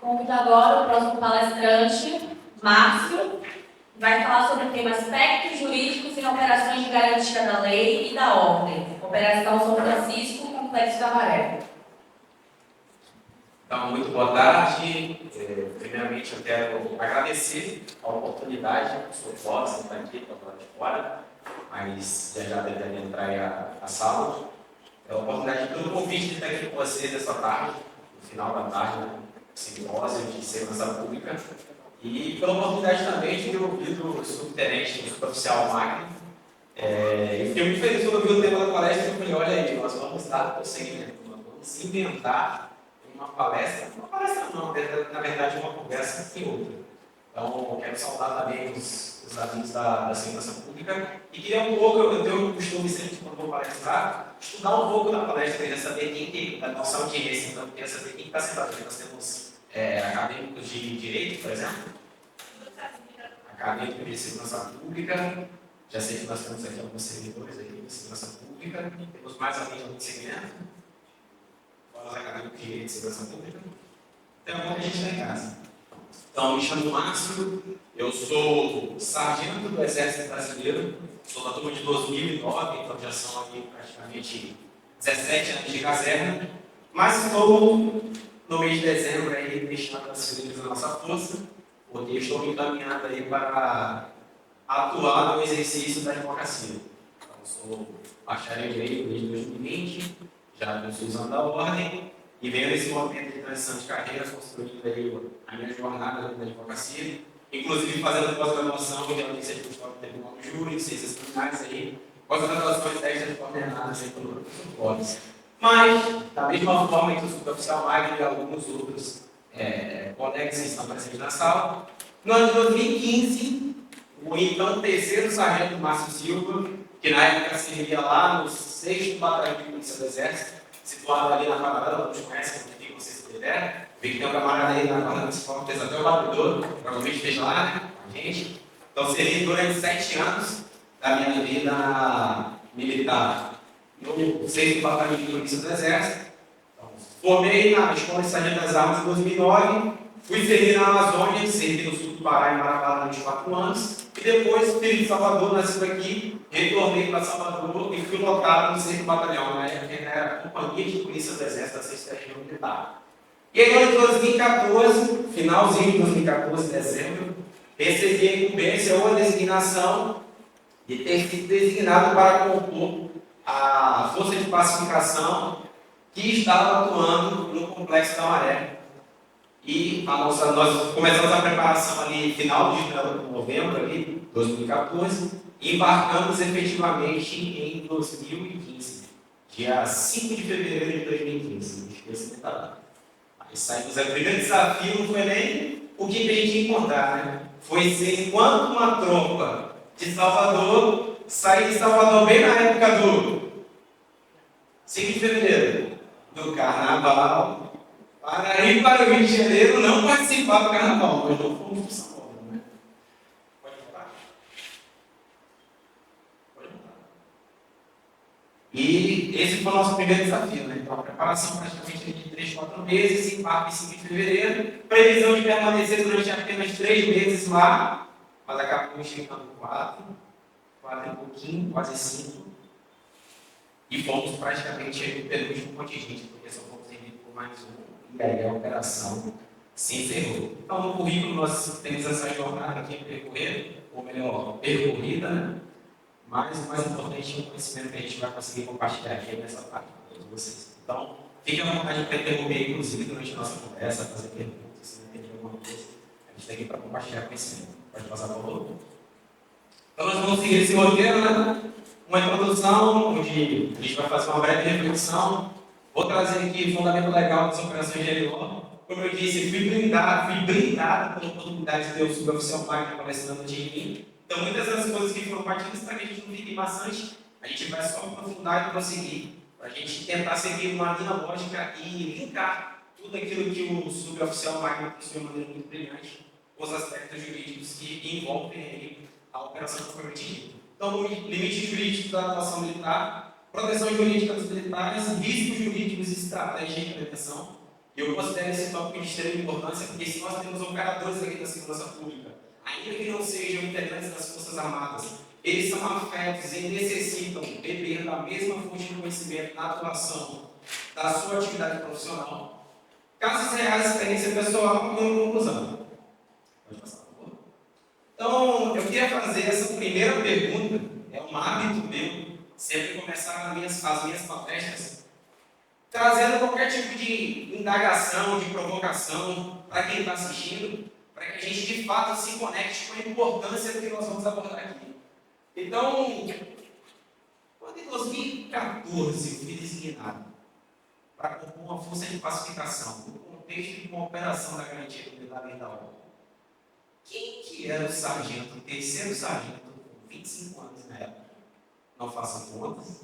Convido agora o próximo palestrante, Márcio, que vai falar sobre o tema aspectos jurídicos em operações de garantia da lei e da ordem. Operação São Francisco, Complexo da Maré. Então, muito boa tarde. Primeiramente, eu quero agradecer a oportunidade, sou posso estar aqui, estou lá de fora, mas já deve entrar aí a sala. É a oportunidade pelo convite de estar aqui com vocês essa tarde, no final da tarde, né? Simpósio de segurança pública, e pela oportunidade também de ter ouvido o subtenente, o suboficial Magno. Eu fiquei muito feliz quando eu vi o tema da palestra e falei, olha aí, nós vamos dar prosseguimento, nós vamos inventar uma palestra não, na verdade uma conversa sem outra. Então, eu quero saudar também os amigos da segurança pública e queria um pouco, eu tenho o costume sempre quando vou palestrar, estudar um pouco da palestra, queria saber quem da nossa audiência, então queria saber quem está sentado aqui. Nós temos acadêmicos de direito, por exemplo, acadêmicos de segurança pública, já sei que nós temos aqui alguns servidores aqui de segurança pública, temos mais alguém no segmento, fora os acadêmicos de direito e segurança pública, então é bom que a gente está em casa. Então, me chamo Márcio, eu sou sargento do Exército Brasileiro, sou da turma de 2009, então já são aqui praticamente 17 anos de caserna, mas estou no mês de dezembro aí deixando as feridas da nossa força, porque estou me encaminhando aí para atuar no exercício da advocacia. Então, sou bacharel em Direito desde 2020, já estou usando da ordem, e venho nesse momento de transição de carreira, construindo aí a minha jornada dentro da advocacia, inclusive fazendo pós-graduação em Audiência de Custódia do Tribunal do Júri, Ciências Criminais aí, pós-graduações técnicas coordenadas aí pelo CODES. Mas, da mesma forma que o suboficial Magno e alguns outros colegas que estão presentes na sala, no ano de 2015, o então terceiro sargento Márcio Silva, que na época servia lá no 6º Batalhão de Polícia do Exército, situado ali na quadrada, todos conhecem onde vocês puderam. Vi que tem um camarada aí na quadrada municipal, fez até o batedor, provavelmente fez lá, né, com a gente. Então, serei durante 7 anos da minha vida militar no 6º Batalhão de Polícia do Exército. Então, formei na Escola de Sargento das Armas em 2009, fui servir na Amazônia, servi no sul do Pará, em Marabá, durante 4 anos, e depois, filho de Salvador, nascido aqui, retornei para Salvador e fui lotado no 6º Batalhão, na época que era a Companhia de Polícia do Exército da 6ª Região Militar. E aí, em 2014, finalzinho de 2014, dezembro, recebi a incumbência ou a designação de ter sido designado para compor a Força de Pacificação que estava atuando no Complexo da Maré. E nós começamos a preparação ali final de novembro, ali, 2014, e embarcamos efetivamente em 2015, dia 5 de fevereiro de 2015. Não esqueça de estar. Aí saímos, o primeiro desafio não foi nem o que a gente ia encontrar, né? Foi ser enquanto uma tropa de Salvador, sair de Salvador bem na época do 5 de fevereiro, do Carnaval, para ir para o Rio de Janeiro, não participar do Carnaval, mas não fomos para São Paulo, né? Pode falar? Pode falar. E esse foi o nosso primeiro desafio, né? Então, a preparação praticamente de 3, 4 meses, embarque em 5 de fevereiro, previsão de permanecer durante apenas 3 meses lá, mas acabamos chegando 4 e pouquinho, quase 5, e fomos praticamente o penúltimo contingente, porque só fomos servir por mais um. E aí a operação se encerrou. Então, no currículo, nós temos essa jornada aqui a percorrer, ou melhor, percorrida, né? Mas o mais importante é o conhecimento que a gente vai conseguir compartilhar aqui nessa parte com todos vocês. Então, fique à vontade para interromper, inclusive, durante a nossa conversa, fazer perguntas, se não entender alguma coisa. A gente está aqui para compartilhar conhecimento. Pode passar, por favor? Então, nós vamos seguir esse roteiro, né? Uma introdução, onde a gente vai fazer uma breve reflexão. Vou trazer aqui o fundamento legal das operações de LO. Como eu disse, fui brindado pela oportunidade de ter o suboficial Magno palestrando de mim. Então, muitas das coisas que foram partidas, para que a gente não fique maçante, a gente vai só aprofundar e prosseguir, para a gente tentar seguir uma linha lógica e linkar tudo aquilo que o suboficial Magno trouxe de uma maneira muito brilhante com os aspectos jurídicos que envolvem aí a operação propriamente dita. Então, limites jurídicos da atuação militar, proteção jurídica dos militares, riscos jurídicos e estratégia de prevenção. E eu considero esse tópico de extrema importância porque se nós temos operadores aqui da segurança pública, ainda que não sejam integrantes das Forças Armadas, eles são afetos e necessitam beber da mesma fonte de conhecimento na atuação da sua atividade profissional. Casos reais, experiência pessoal e uma conclusão. Pode passar, por favor. Então, eu queria fazer essa primeira pergunta, é um hábito meu, sempre começar as minhas palestras, trazendo qualquer tipo de indagação, de provocação para quem está assistindo, para que a gente de fato se conecte com a importância do que nós vamos abordar aqui. Então, quando em 2014 eu fui designado para compor uma força de pacificação no contexto de uma operação da garantia da lei da ordem, quem que era o sargento, o terceiro sargento, com 25 anos na época? Não façam contas.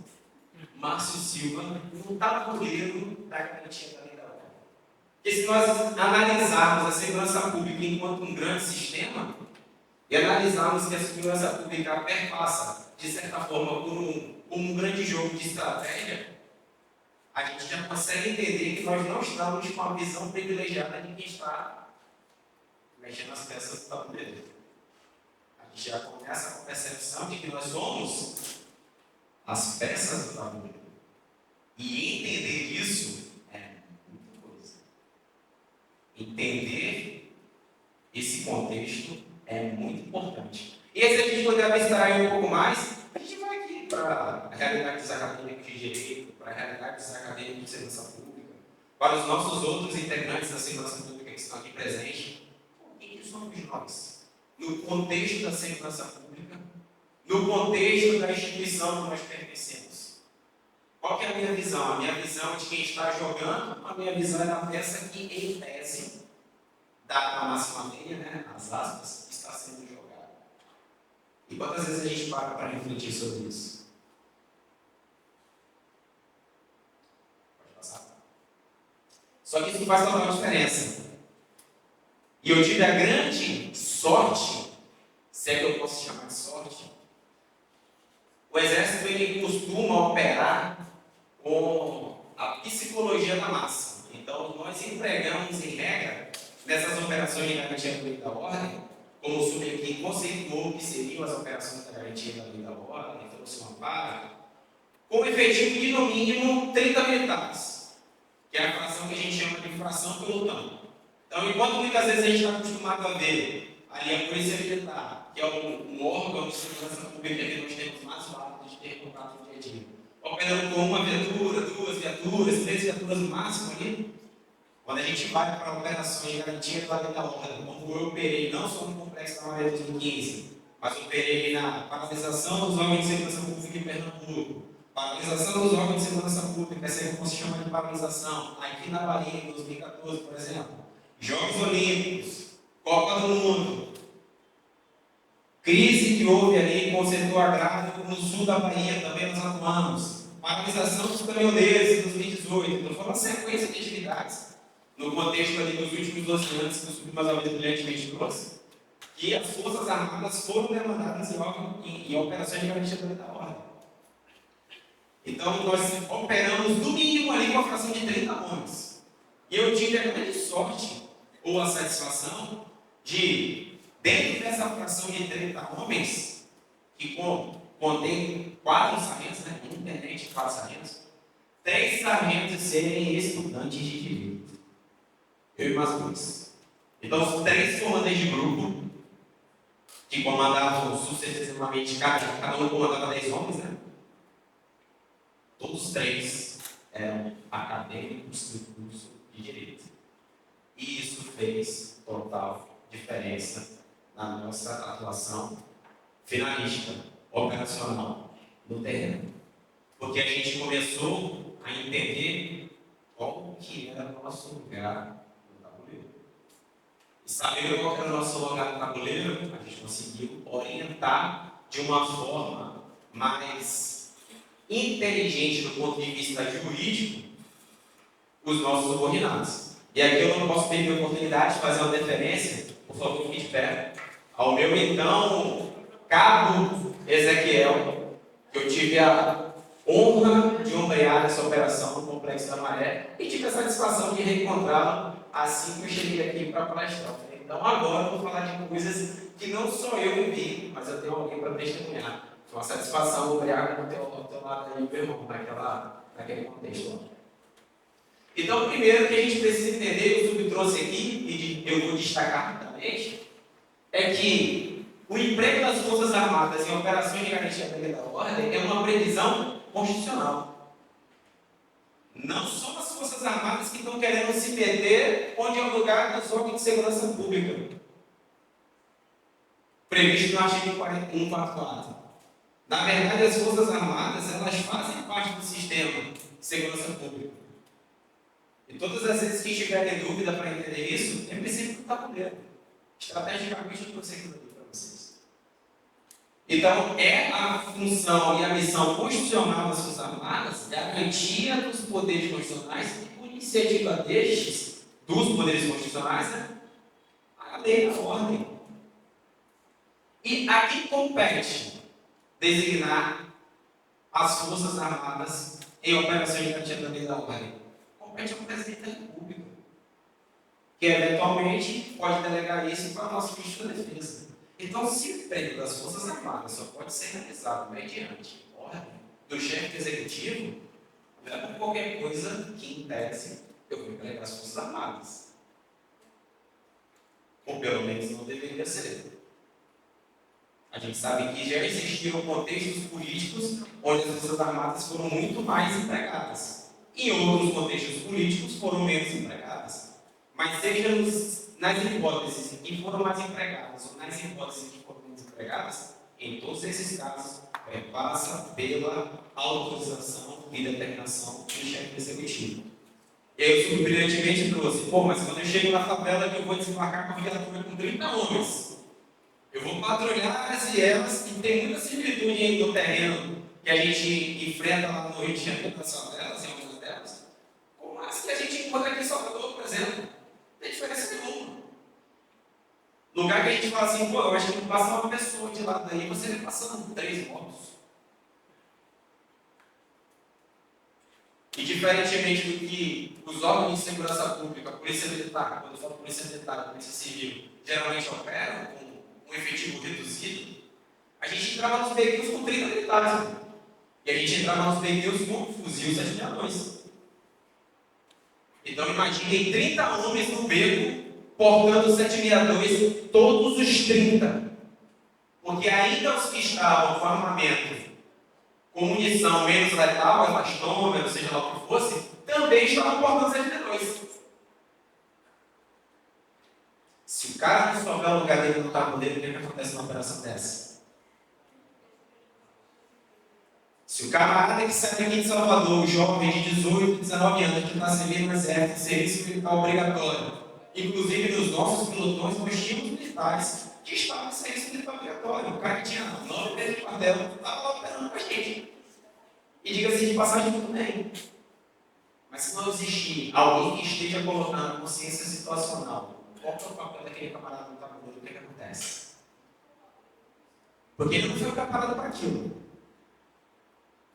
Márcio Silva, no tabuleiro da garantia da lei da ordem. Porque se nós analisarmos a segurança pública enquanto um grande sistema, e analisarmos que a segurança pública perpassa, de certa forma, por um grande jogo de estratégia, a gente já consegue entender que nós não estamos com a visão privilegiada de quem está mexendo as peças do tabuleiro. A gente já começa com a percepção de que nós somos as peças do tabuleiro. E entender isso é muita coisa. Entender esse contexto é muito importante. E se a gente puder abstrair um pouco mais, a gente vai aqui para a realidade dos acadêmicos de direito, para a realidade dos acadêmicos de segurança pública, para os nossos outros integrantes da segurança pública que estão aqui presentes. Quem somos nós? No contexto da segurança pública, no contexto da instituição que nós pertencemos. Qual que é a minha visão? A minha visão é de quem está jogando, a minha visão é da peça que, em tese, da máxima meia, né, as aspas, está sendo jogada. E quantas vezes a gente para refletir sobre isso? Pode passar. Só que isso faz toda uma diferença. E eu tive a grande sorte, se é que eu posso chamar de sorte, o Exército ele costuma operar com a psicologia da massa. Então, nós empregamos, em regra, nessas operações de garantia da lei da ordem, como o Supremo que conceituou que seriam as operações da garantia da lei da ordem, trouxe uma para, com efetivo de, no mínimo, 30 militares, que é a fração que a gente chama de fração pelotão. Então, enquanto muitas vezes a gente está acostumado a ver ali a Polícia Militar, que é um órgão de segurança pública que nós temos mais o hábito de ter contato no dia a dia, operando com uma viatura, duas viaturas, 3 viaturas no máximo ali, quando a gente vai para operações de garantia da lei da ordem, como eu operei não só no Complexo da Maria 2015, mas operei na paralisação dos órgãos de segurança pública em Pernambuco, paralisação dos órgãos de segurança pública, essa é como se chama de paralisação, aqui na Bahia, em 2014, por exemplo, Jogos Olímpicos, Copa do Mundo, crise que houve ali com o setor agrário no sul da Bahia, também nós atuamos, paralisação dos caminhoneiros em 2018, então foi uma sequência de atividades no contexto ali dos últimos 12 anos que o Submazamento brilhantemente trouxe, que as Forças Armadas foram demandadas em operações de garantia da lei da ordem. Então, nós operamos no mínimo ali com a fração de 30 homens. E eu tive a grande sorte, ou a satisfação, de, dentro dessa fração de 30 homens, que contém 4 sargentos, né? Um tenente e 4 sargentos, 3 sargentos serem estudantes de direito. Eu e mais 2. Então, os 3 comandantes de grupo, que comandavam sucessivamente, cada um comandava 10 homens, né? Todos 3 eram acadêmicos do curso de Direito. E isso fez total diferença na nossa atuação finalista, operacional, no terreno. Porque a gente começou a entender qual que era o nosso lugar no tabuleiro. E sabendo qual era o nosso lugar no tabuleiro, a gente conseguiu orientar de uma forma mais inteligente do ponto de vista jurídico os nossos subordinados. E aqui eu não posso perder a oportunidade de fazer uma deferência, por favor, fique de pé, ao meu então cabo Ezequiel, que eu tive a honra de ombrear essa operação no Complexo da Maré e tive a satisfação de reencontrá-lo assim que eu cheguei aqui para palestrar. Então agora eu vou falar de coisas que não só eu vivi, mas eu tenho alguém para testemunhar. Foi uma satisfação ombrear com o teu lado aí, meu irmão, naquele contexto. Então, primeiro que a gente precisa entender, o Sub trouxe aqui, e eu vou destacar rapidamente, é que o emprego das Forças Armadas em operações de garantia da lei e da ordem é uma previsão constitucional. Não são as Forças Armadas que estão querendo se meter onde é o lugar dos órgãos de segurança pública, previsto no artigo 144. Na verdade, as Forças Armadas, elas fazem parte do sistema de segurança pública. E todas as vezes que tiverem dúvida para entender isso, é princípio do tabuleiro. Estrategicamente, eu trouxe aquilo aqui para vocês. Então, é a função e a missão constitucional das Forças Armadas, é a garantia dos poderes constitucionais e, por iniciativa destes, dos poderes constitucionais, a lei e a ordem. E a quem compete designar as Forças Armadas em operações de garantia da lei e da ordem? Compete ao presidente da República, que eventualmente pode delegar isso para o nosso ministro da Defesa. Então, se o emprego das Forças Armadas só pode ser realizado mediante ordem do chefe do executivo, não é por qualquer coisa que, em tese, eu vou empregar as Forças Armadas. Ou pelo menos não deveria ser. A gente sabe que já existiram contextos políticos onde as Forças Armadas foram muito mais empregadas. Em outros contextos políticos foram menos empregadas. Mas seja nas hipóteses em que foram mais empregadas ou nas hipóteses em que foram menos empregadas, em todos esses casos, passa pela autorização e determinação do chefe do executivo. Eu brilhantemente trouxe, mas quando eu chego na favela que eu vou desembarcar com a viatura com 30 homens, eu vou patrulhar as vielas e tem muita similitude no terreno que a gente enfrenta lá no Rio de Janeiro, nas favelas, em algumas delas, com as que a gente encontra aqui em Salvador, por exemplo. Não tem diferença nenhuma. Lugar que a gente fala assim, eu acho que passa uma pessoa de lado daí, você vem passando 3 mortos. E diferentemente do que os órgãos de segurança pública, a Polícia Militar, quando eu falo Polícia Militar, a Polícia Civil, geralmente operam com um efetivo reduzido, a gente entrava nos veículos com 30 militares. E a gente entrava nos veículos com fuzil 762. Então imaginem 30 homens no beco, portando 762, todos os 30. Porque ainda os que estavam com armamento, com munição menos letal, elastômetro, seja lá o que fosse, também estavam portando 762. Se o cara não souber o lugar dele no carro dele, o que acontece numa operação dessa? Se o camarada que sai aqui de Salvador, o jovem de 18, 19 anos, que está servindo no exército, serviço militar obrigatório, inclusive nos nossos pelotões, nós tínhamos militares que estavam em serviço militar obrigatório. O cara que tinha 9 meses de quartel estava lá operando com a gente. E diga-se de passagem, tudo bem. Mas se não existir alguém que esteja colocando consciência situacional, qual é o papel daquele camarada no tabuleiro? O que acontece? Porque ele não foi preparado para aquilo.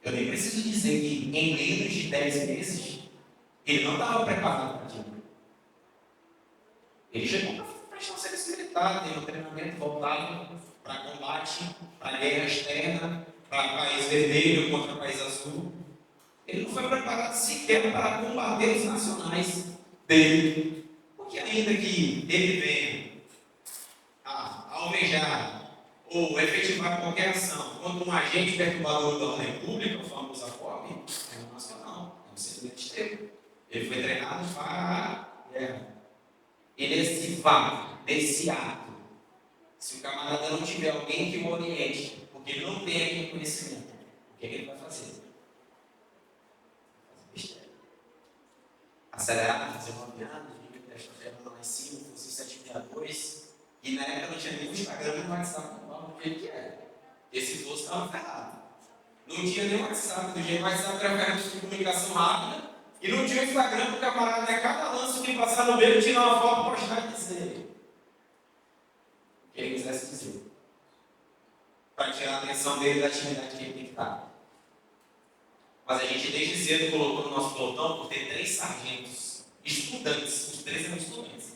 Eu nem preciso dizer que em menos de 10 meses, ele não estava preparado para aquilo. Ele chegou para prestar um serviço militar, teve um treinamento voltado para combate, para guerra externa, para país vermelho contra país azul. Ele não foi preparado sequer para combater os nacionais dele. Porque ainda que ele venha a almejar ou efetivar qualquer ação contra um agente perturbador da ordem pública, o famoso AFOP, é um nacional, é um servidor externo. Ele foi treinado para a guerra. E nesse ato, se o camarada não tiver alguém que o oriente, porque ele não tem aquele conhecimento, o que ele vai fazer? Fazer besteira. Acelerar, fazer uma piada, testa-feira lá em cima, fosse 762, e na época não tinha nem o Instagram nem o WhatsApp do jeito que era. Esse fosse estava ferrado. Não tinha nem o WhatsApp, do jeito que o WhatsApp era ferramenta de comunicação rápida, e não tinha o Instagram para o camarada, cada lance que passar no meio, tirar uma foto, postar e dizer o que ele quisesse dizer. Para tirar a atenção dele da atividade que ele tem que estar. Mas a gente desde cedo colocou no nosso pelotão por ter 3 sargentos, estudantes, os 3 eram estudantes,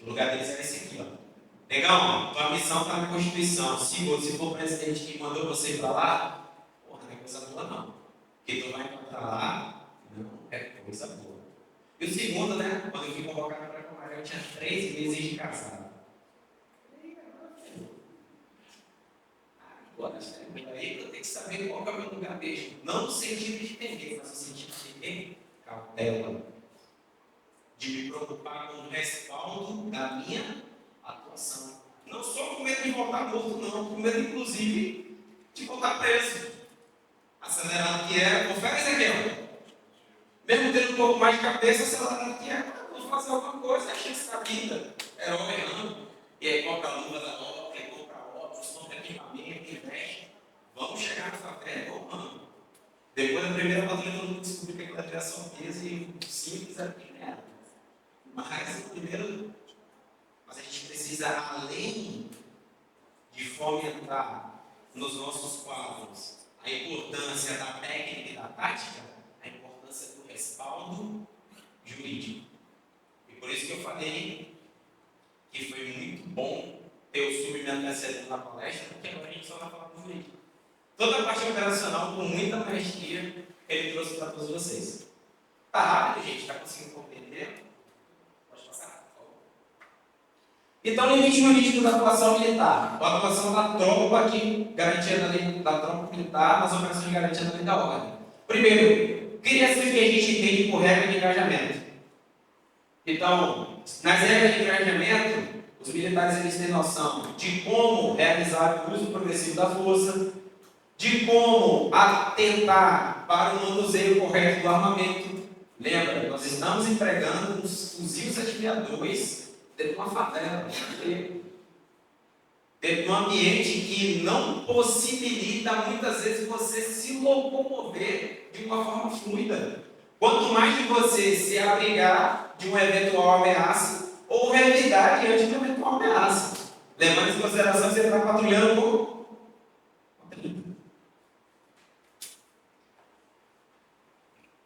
o lugar deles era esse aqui, ó. Negão, tua missão está na Constituição. Se você for o presidente que mandou você ir para lá, porra, não é coisa boa não. Porque tu vai encontrar lá, não é coisa boa. E o segundo, né, quando eu fui convocado para a Comaré, eu tinha 3 meses de casado. Agora, aí eu tenho que saber qual é o meu lugar mesmo. Não no sentido de temer, mas no sentido de ter cautela. De me preocupar com o respaldo da minha atuação. Não só com medo de voltar morto, não. Com medo, inclusive, de voltar preso. Acelerado que é, confere, Ezequiel. Mesmo tendo um pouco mais de cabeça, acelerado que é, vou fazer alguma coisa, a chance da vida. Herói errando. E aí compra a luva da obra, compra óculos, compra equipamento, investe. Vamos chegar nessa fé, mano. Depois da primeira batalha, todo mundo descobriu que aquela criação peso e simples era quem era. Mas a gente precisa, além de fomentar nos nossos quadros a importância da técnica e da tática, a importância do respaldo jurídico. E por isso que eu falei que foi muito bom ter o submetendo na palestra, porque agora a gente só vai falar do jurídico. Toda a parte operacional, com muita maestria, ele trouxe para todos vocês. Tá rápido, gente? Está conseguindo compreender? Então, limite jurídico da atuação militar. A atuação da tropa aqui, garantia da lei da tropa militar nas operações de garantia da lei da ordem. Primeiro, cria-se o que a gente entende por regra de engajamento. Então, nas regras de engajamento, os militares eles têm noção de como realizar o uso progressivo da força, de como atentar para o manuseio correto do armamento. Lembra, nós estamos empregando uns fuzis artilhados dentro de uma favela, dentro de um ambiente que não possibilita muitas vezes você se locomover de uma forma fluida. Quanto mais de você se abrigar de uma eventual ameaça ou revidar diante de uma eventual ameaça. Levando em consideração que você está patrulhando por 30.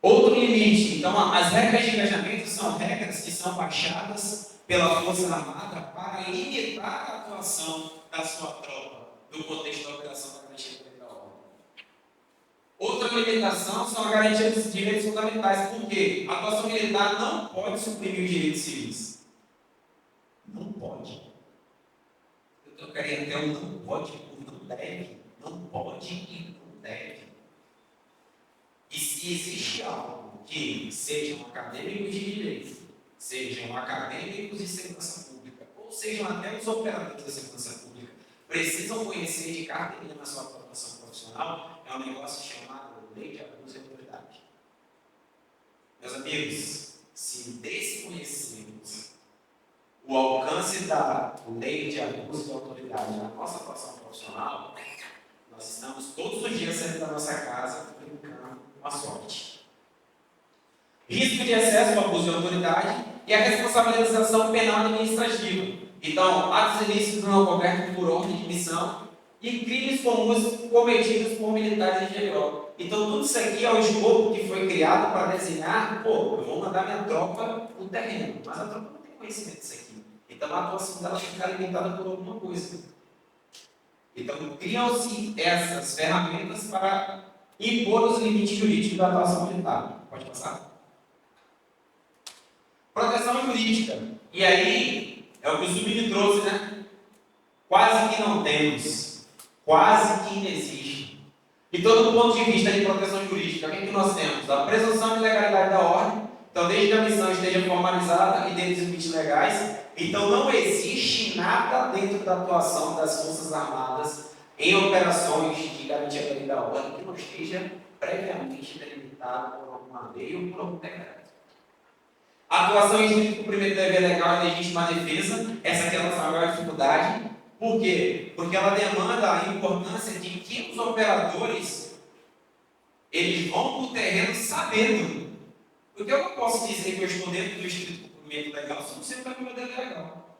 Outro limite. Então, as regras de engajamento são regras que são baixadas pela Força Armada para limitar a atuação da sua tropa no contexto da operação da garantia da ordem. Outra limitação são a garantia dos direitos fundamentais. Por quê? A atuação militar não pode suprimir os direitos civis. Não pode. Eu trocaria até o não pode por não deve. Não pode e não deve. E se existe algo que sejam acadêmicos de direito, sejam acadêmicos de segurança pública, ou sejam até os operadores da segurança pública, precisam conhecer de carteirinha na sua formação profissional, é um negócio chamado Lei de Abuso e Autoridade. Meus amigos, se desconhecermos o alcance da Lei de Abuso e Autoridade na nossa atuação profissional, nós estamos todos os dias saindo da nossa casa brincando com a sorte. Risco de excesso, abuso de autoridade e a responsabilização penal administrativa. Então, atos ilícitos não cobertos por ordem de missão e crimes comuns cometidos por militares em geral. Então, tudo isso aqui é o escopo que foi criado para desenhar, eu vou mandar minha tropa no terreno, mas a tropa não tem conhecimento disso aqui. Então, a atuação dela fica limitada por alguma coisa. Então, criam-se essas ferramentas para impor os limites jurídicos da atuação militar. Pode passar? Proteção jurídica. E aí, é o que o Subini trouxe, né? Quase que não temos. Quase que inexiste. E todo ponto de vista de proteção jurídica, o que nós temos? A presunção de legalidade da ordem. Então, desde que a missão esteja formalizada e dentro dos limites legais, então não existe nada dentro da atuação das Forças Armadas em operações de garantia da lei da ordem que não esteja previamente delimitado por alguma lei ou por algum decreto. A atuação em estrito cumprimento do dever legal e legítima defesa, essa aqui é a nossa maior dificuldade. Por quê? Porque ela demanda a importância de que os operadores eles vão para o terreno sabendo. Porque eu não posso dizer que eu estou dentro do estrito cumprimento legal se não sei o que é o meu dever legal.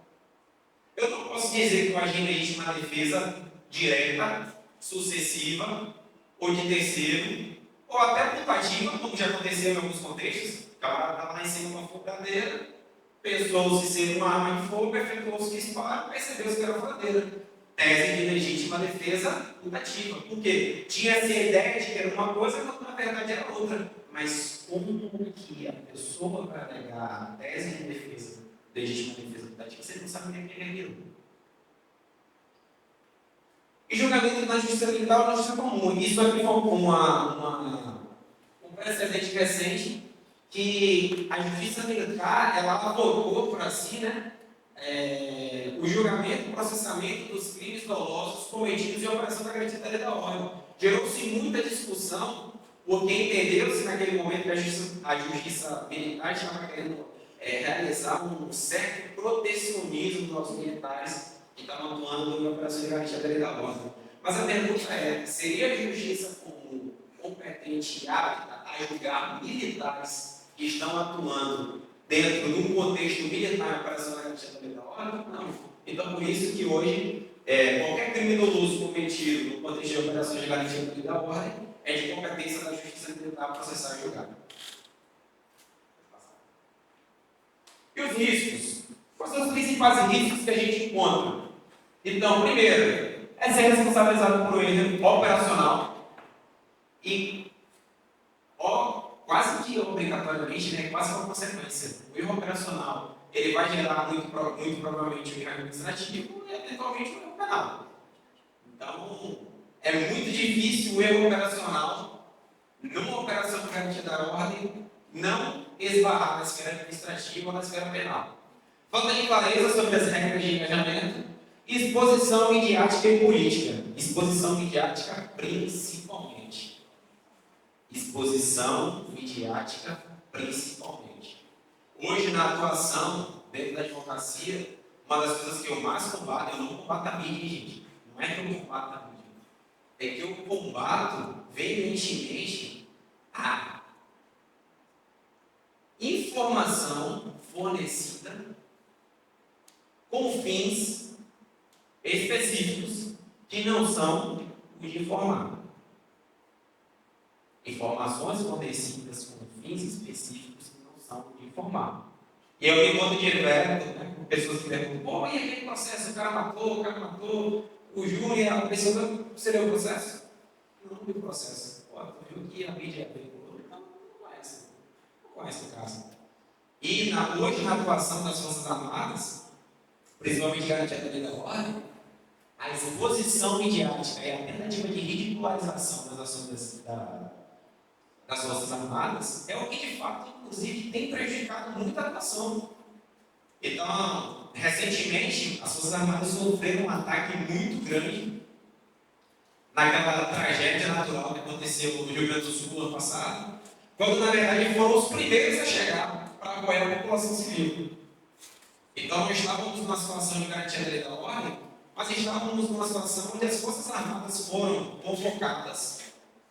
Eu não posso dizer que eu agi em legítima defesa direta, sucessiva, ou de terceiro, ou até putativa, como já aconteceu em alguns contextos. O camarada estava lá em cima de uma fogadeira, pensou-se ser uma arma de fogo, efetuou-se o disparo, percebeu-se que era furadeira. Tese de legítima defesa putativa. Por quê? Tinha-se a ideia de que era uma coisa, quando na verdade era outra. Mas como que a pessoa vai alegar a tese de defesa, legítima defesa putativa, você não sabe nem quem é aquilo? E julgamento na justiça militar na justiça comum. Isso aqui foi um precedente recente que a justiça militar ela abordou por assim, né? O julgamento e processamento dos crimes dolosos cometidos em operação da garantia da lei da ordem. Gerou-se muita discussão, porque entendeu-se naquele momento que a justiça militar estava querendo realizar um certo protecionismo dos militares que estavam atuando em operações de garantia da lei da ordem. Mas a pergunta é, seria a justiça comum competente e apta a julgar militares que estão atuando dentro de um contexto militar em operação de garantia da lei da ordem? Não. Então, por isso que hoje, qualquer crime doloso cometido no contexto de operações de garantia da lei da ordem é de competência da justiça militar processar e julgar. E os riscos? Quais são os principais riscos que a gente encontra? Então, primeiro, é ser responsabilizado por um erro operacional e quase que obrigatoriamente, né, quase uma consequência. O erro operacional ele vai gerar muito provavelmente um erro administrativo e eventualmente um erro penal. Então, é muito difícil o erro operacional numa operação de garantia da ordem não esbarrar na esfera administrativa ou na esfera penal. Falta de clareza sobre as regras de engajamento, exposição midiática e política. Exposição midiática principalmente. Exposição midiática principalmente. Hoje, na atuação dentro da advocacia, uma das coisas que eu mais combato, eu não combato a mídia, gente. Não é que eu combato a mídia. É que eu combato veementemente a informação fornecida com fins específicos que não são os de informar. Informações fornecidas com fins específicos que não são de informar. E eu me encontro direto, né, com pessoas que perguntam, pô, e aquele processo, o cara matou, o júri, a pessoa, você leu o processo? Não vi o processo. Pô, tu viu que a mídia pegou? Não conhece o caso. E hoje, na atuação das Forças Armadas, principalmente garantia da lei da ordem, a exposição midiática e a tentativa de ridicularização das ações das Forças Armadas é o que, de fato, inclusive, tem prejudicado muito a atuação. Então, recentemente, as Forças Armadas sofreram um ataque muito grande naquela tragédia natural que aconteceu no Rio Grande do Sul no ano passado, quando, na verdade, foram os primeiros a chegar para apoiar a população civil. Então, nós estávamos numa situação de garantia da lei da ordem, mas estávamos numa situação onde as Forças Armadas foram convocadas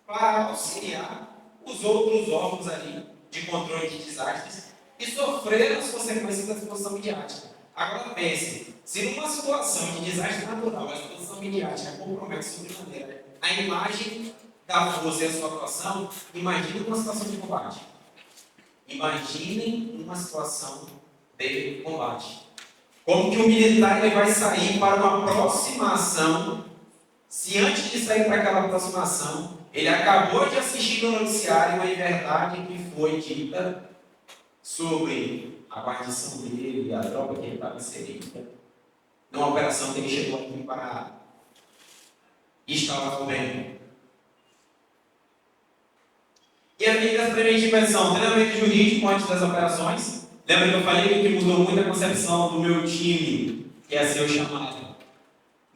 para auxiliar os outros órgãos ali de controle de desastres e sofreram as consequências da exposição midiática. Agora pense, se numa situação de desastre natural a exposição midiática compromete sobremaneira a imagem da força e a sua atuação, imagine uma situação de combate. Imaginem uma situação de combate. Como que o militar ele vai sair para uma próxima ação, se antes de sair para aquela próxima ação, ele acabou de assistir no noticiário uma inverdade que foi dita sobre a guarnição dele e a droga que ele estava inserida, numa operação que ele chegou aqui para instalar o bem. E as medidas preventivas são treinamento jurídico antes das operações. Lembra que eu falei que mudou muito a concepção do meu time, que é ser o chamado,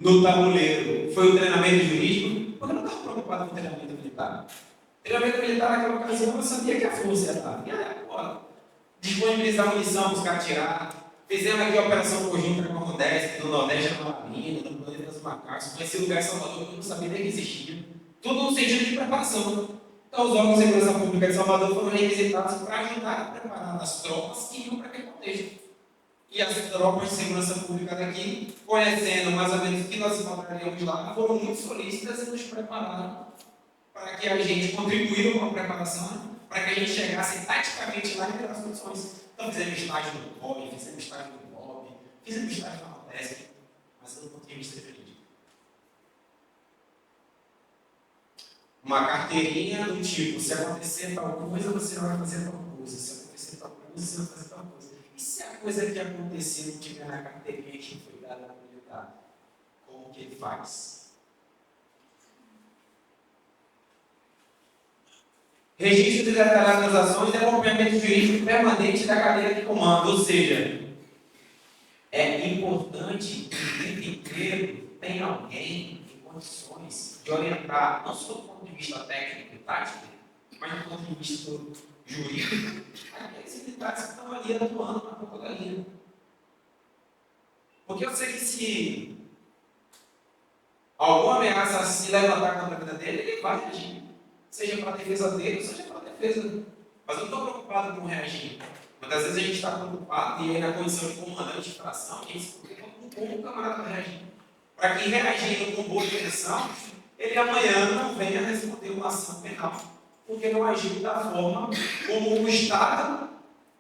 no tabuleiro, foi o treinamento jurídico, porque eu não estava preocupado com o treinamento militar. O treinamento militar naquela ocasião eu sabia que a força ia estar. E aí, agora, disponibilizar munição para os caras tirar. Fizemos aqui a operação conjunta com o Nordeste, no Nordeste da Marina, no Planeta dos Macacos, conheci lugar em Salvador que eu não sabia nem que existia. Tudo no sentido de preparação. Então, os órgãos de segurança pública de Salvador foram revisitados para ajudar a preparar as tropas que iam para aquele contexto. E as tropas de segurança pública daqui, conhecendo mais ou menos o que nós encontraríamos lá, foram muito solícitas e nos prepararam para para que a gente contribuíram com a preparação, para que a gente chegasse taticamente lá e virasse condições. Então fizemos estágio no COB, fizemos estágio no IBOB, fizemos estágio na UTESP, mas do ponto de vista jurídico. Uma carteirinha do tipo, se acontecer tal coisa, você vai fazer tal coisa. Se acontecer tal coisa, você vai fazer tal coisa. E se a coisa que aconteceu não tiver na carteirinha que foi dada para o militar, como que ele faz? Registro de detalhado das ações e acompanhamento jurídico permanente da cadeira de comando. Ou seja, é importante que o tempo inteiro tenha alguém em condições de orientar, não só do ponto de vista técnico e tático, mas do ponto de vista jurídico, aqueles militares que estão ali atuando na ponta da linha. Porque eu sei que se alguma ameaça se levantar contra a vida dele, ele vai agir. Seja para a defesa dele, seja para a defesa. Mas eu não estou preocupado com reagir. Muitas vezes a gente está preocupado, e aí na condição de comandante de fração, a gente se preocupa com como o camarada vai reagir. Para que reagindo com boa intenção, ele amanhã não venha responder uma ação penal, porque não agiu da forma como o Estado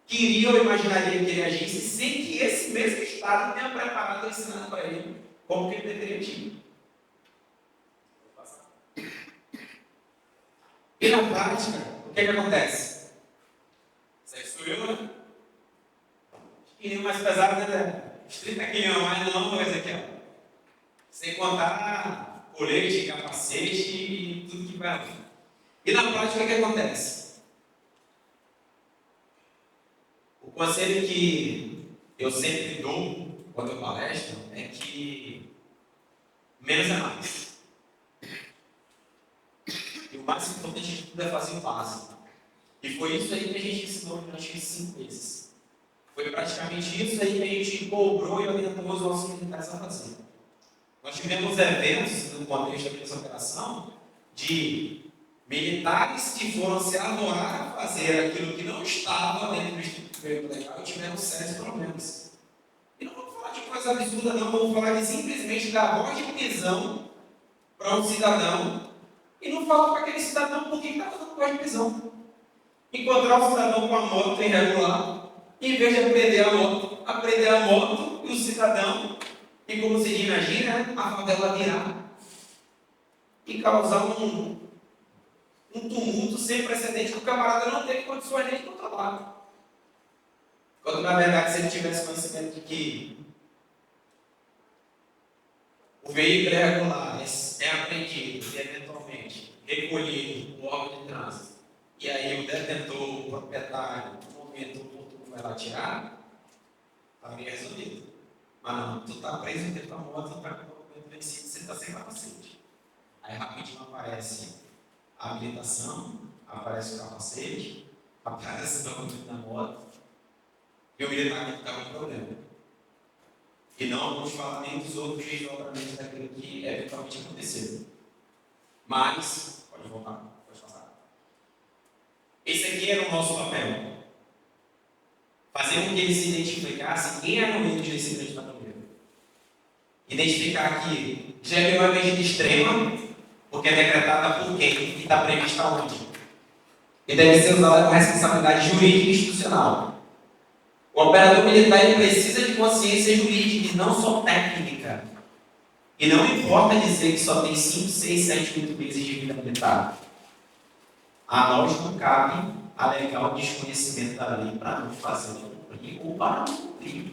queria ou imaginaria que ele agisse, sem que esse mesmo Estado tenha preparado ensinando para ele como que ele deveria agir. E na prática, o que acontece? Isso aí sou eu, né? Quilinho mais pesado, né? 30 quilos mais não, Ezequiel. Sem contar colete, capacete e tudo que vai além. E na prática, o que acontece? O conselho que eu sempre dou quando eu palestro é que menos é mais. E o mais importante de tudo é fazer o básico. E foi isso aí que a gente ensinou durante esses 5 meses. Foi praticamente isso aí que a gente cobrou e orientou os nossos militares a fazer. Nós tivemos eventos no contexto dessa operação de militares que foram se arvorar a fazer aquilo que não estava dentro do Instituto Legal e tiveram sérios problemas. E não vamos falar de coisa absurda, não, vamos falar de simplesmente dar voz de prisão para um cidadão e não falar para aquele cidadão por que está dando voz de prisão. Encontrar o cidadão com a moto irregular, em vez de apreender a moto e o cidadão, e como se imagina, a favela virar e causar um tumulto sem precedente que o camarada não teve condições nem de controlar. Quando na verdade, se ele tivesse conhecimento de que o veículo irregular é apreendido e eventualmente recolhido no órgão de trânsito, e aí o detentor, o proprietário, o momento oportuno vai lá tirar, estaria resolvido. Mas não, tu está preso dentro da moto, tu está com o documento vencido, você está sem capacete. Aí rapidinho aparece a habilitação, aparece o capacete, aparece o documento da moto, e o militar que está com problema. E não vamos falar nem dos outros desdobramentos daquilo que eventualmente aconteceu. Mas, pode voltar, pode passar. Esse aqui era o nosso papel. Fazer com que eles se identificassem quem era o meio de incidente da bandeira. Identificar que já é uma medida extrema, porque é decretada por quem e está prevista onde. E deve ser usada com responsabilidade jurídica e institucional. O operador militar ele precisa de consciência jurídica e não só técnica. E não importa dizer que só tem 5, 6, 7, 8 meses de vida militar. A nós não cabe alegar o desconhecimento da lei para não fazer cumprir ou para não cumprir.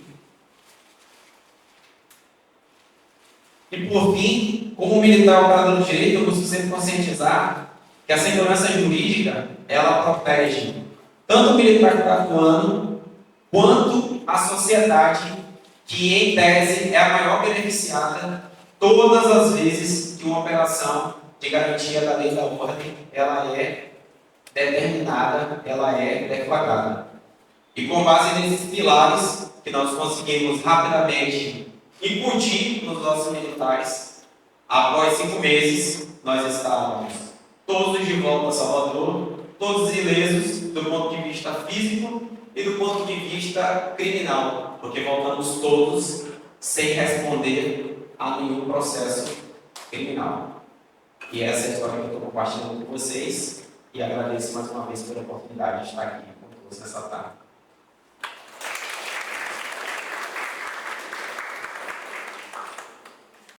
E por fim, como militar operador do direito, eu busco sempre conscientizar que a segurança jurídica ela protege tanto o militar que está atuando, quanto a sociedade, que em tese é a maior beneficiada todas as vezes que uma operação de garantia da lei da ordem ela é determinada, ela é deflagrada. E com base nesses pilares que nós conseguimos rapidamente incutir nos nossos militares, após 5 meses nós estávamos todos de volta a Salvador, todos ilesos do ponto de vista físico e do ponto de vista criminal, porque voltamos todos sem responder a nenhum processo criminal. E essa é a história que eu estou compartilhando com vocês. E agradeço mais uma vez pela oportunidade de estar aqui com todos nessa tarde.